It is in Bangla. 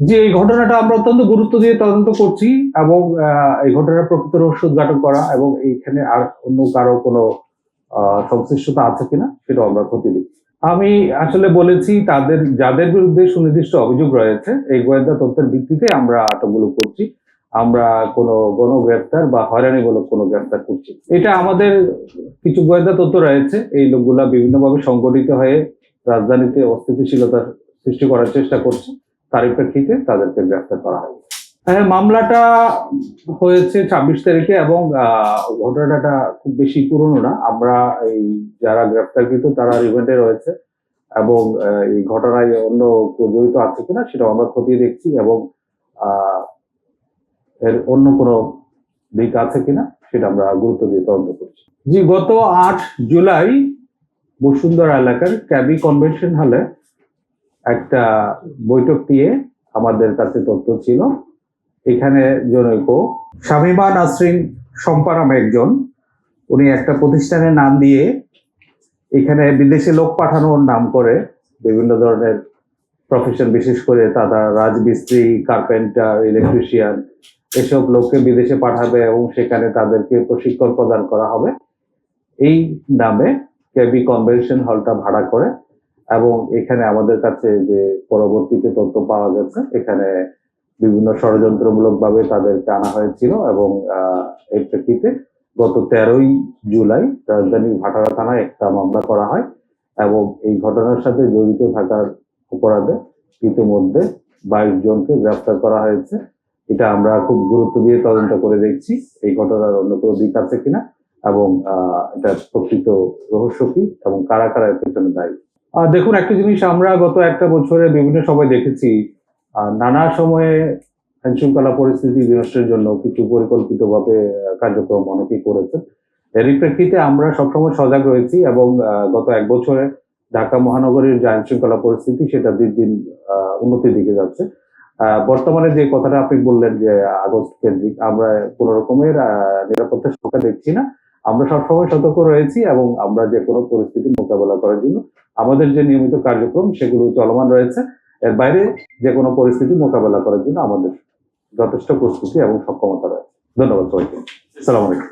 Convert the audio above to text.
যে এই ঘটনাটা আমরা অত্যন্ত গুরুত্ব দিয়ে তদন্ত করছি এবং এই ঘটনার প্রকৃত রহস্য উদ্ঘাটন করা এবং এইখানে আর অন্য কারো কোনো সংশ্লিষ্টতা আছে কিনা সেটাও আমরা খতিয়ে দিচ্ছি। আমি আসলে বলেছি যাদের বিরুদ্ধে সুনির্দিষ্ট অভিযোগ রয়েছে এই গোয়েন্দা তথ্যের ভিত্তিতে আমরা আটকগুলো করছি। আমরা কোনো গণগ্রেফতার বা হয়রানিমূলক কোনো গ্রেফতার করছি। এটা আমাদের কিছু গোয়েন্দা তথ্য রয়েছে, এই লোকগুলা বিভিন্নভাবে সংগঠিত হয়ে রাজধানীতে অস্থিতিশীলতার সৃষ্টি করার চেষ্টা করছে, তারই প্রেক্ষিতে তাদেরকে গ্রেফতার করা হয়। হ্যাঁ, মামলাটা হয়েছে 26 তারিখে এবং ঘটনাটা খুব বেশি পুরনো না। আমরা এই যারা গ্রেফতারকৃত তারা রিমান্ডে রয়েছে এবং এই ঘটনায় অন্য কেউ জড়িত আছে কিনা সেটাও আমরা খতিয়ে দেখছি এবং এর অন্য কোনো দিক আছে কিনা সেটা আমরা গুরুত্ব দিয়ে তদন্ত করছি। জি, গত 8 জুলাই বসুন্ধরা এলাকার ক্যাবি কনভেনশন হলে একটা বৈঠক দিয়ে আমাদের কাছে তথ্য ছিল এখানে জনৈক শামীমা নাসরিন শম্পা নামে একজন, উনি একটা প্রতিষ্ঠানের নাম দিয়ে এখানে বিদেশে লোক পাঠানোর নাম করে বিভিন্ন ধরনের প্রফেশন, বিশেষ করে তারা রাজমিস্ত্রি, কার্পেন্টার, ইলেকট্রিশিয়ান এসব লোককে বিদেশে পাঠাবে এবং সেখানে তাদেরকে প্রশিক্ষণ প্রদান করা হবে এই নামে কেবি কনভেনশন হলটা ভাড়া করে। এবং এখানে আমাদের কাছে যে পরবর্তীতে তথ্য পাওয়া গেছে এখানে বিভিন্ন ষড়যন্ত্রমূলক ভাবে তাদেরকে আনা হয়েছিল এবং এর প্রেক্ষিতে গত 13ই জুলাই রাজধানীর ভাটারা থানায় একটা মামলা করা হয় এবং এই ঘটনার সাথে জড়িত থাকার অপরাধে ইতিমধ্যে 22 জনকে গ্রেফতার করা হয়েছে। এটা আমরা খুব গুরুত্ব দিয়ে তদন্ত করে দেখছি এই ঘটনার অন্য কোনো দিক আছে কিনা এবং এটা প্রকৃত রহস্য কি এবং কারা কারা এর পেছনে দায়ী। দেখুন, একটা জিনিস আমরা গত একটা বছরে বিভিন্ন সময় দেখেছি, নানা সময়ে আইন শৃঙ্খলা পরিস্থিতি বিনষ্টের জন্য কিছু পরিকল্পিতভাবে কার্যক্রম অনেকেই করেছে। এরই প্রেক্ষিতে আমরা সবসময় সজাগ রয়েছি এবং গত এক বছরে ঢাকা মহানগরীর যে আইন শৃঙ্খলা পরিস্থিতি সেটা দিন দিন উন্নতির দিকে যাচ্ছে। বর্তমানে যে কথাটা আপনি বললেন যে আগস্ট কেন্দ্রিক, আমরা কোন রকমের নিরাপত্তার সংখ্যা দেখছি না। আমরা সবসময় সতর্ক রয়েছি এবং আমরা যে কোনো পরিস্থিতি মোকাবেলা করার জন্য আমাদের যে নিয়মিত কার্যক্রম সেগুলো চলমান রয়েছে। এর বাইরে যে কোনো পরিস্থিতি মোকাবেলা করার জন্য আমাদের যথেষ্ট প্রস্তুতি এবং সক্ষমতা রয়েছে। ধন্যবাদ সবাইকে। আসসালামু আলাইকুম।